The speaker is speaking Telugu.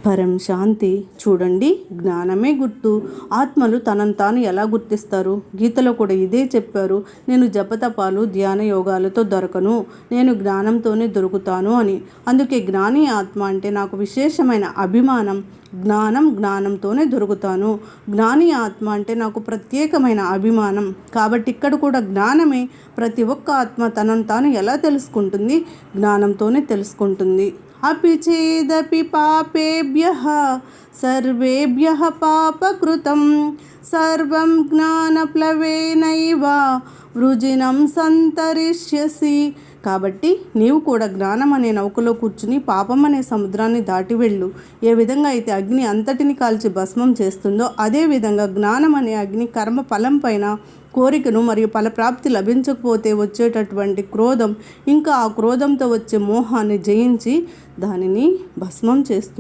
పరం శాంతి. చూడండి, జ్ఞానమే గుర్తు. ఆత్మలు తనను తాను ఎలా గుర్తిస్తారు? గీతలో కూడా ఇదే చెప్పారు. నేను జపతపాలు ధ్యాన యోగాలతో దొరకను, నేను జ్ఞానంతోనే దొరుకుతాను అని. అందుకే జ్ఞాని ఆత్మ అంటే నాకు విశేషమైన అభిమానం. జ్ఞానంతోనే దొరుకుతాను. జ్ఞాని ఆత్మ అంటే నాకు ప్రత్యేకమైన అభిమానం. కాబట్టి ఇక్కడ కూడా జ్ఞానమే. ప్రతి ఒక్క ఆత్మ తనను తాను ఎలా తెలుసుకుంటుంది? జ్ఞానంతోనే తెలుసుకుంటుంది. అపి చేదపి పాపేభ్యః సర్వేభ్యః పాపకృతం సర్వం జ్ఞానప్లవేనైవ వృజినం సంతరిష్యసి. కాబట్టి నీవు కూడా జ్ఞానం అనే నౌకలో కూర్చుని పాపం అనే సముద్రాన్ని దాటి వెళ్ళు. ఏ విధంగా అయితే అగ్ని అంతటిని కాల్చి భస్మం చేస్తుందో అదేవిధంగా జ్ఞానం అనే అగ్ని కర్మ ఫలం పైన కోరికను మరియు ఫలప్రాప్తి లభించకపోతే వచ్చేటటువంటి క్రోధం, ఇంకా ఆ క్రోధంతో వచ్చే మోహాన్ని జయించి దానిని భస్మం చేస్తుంది.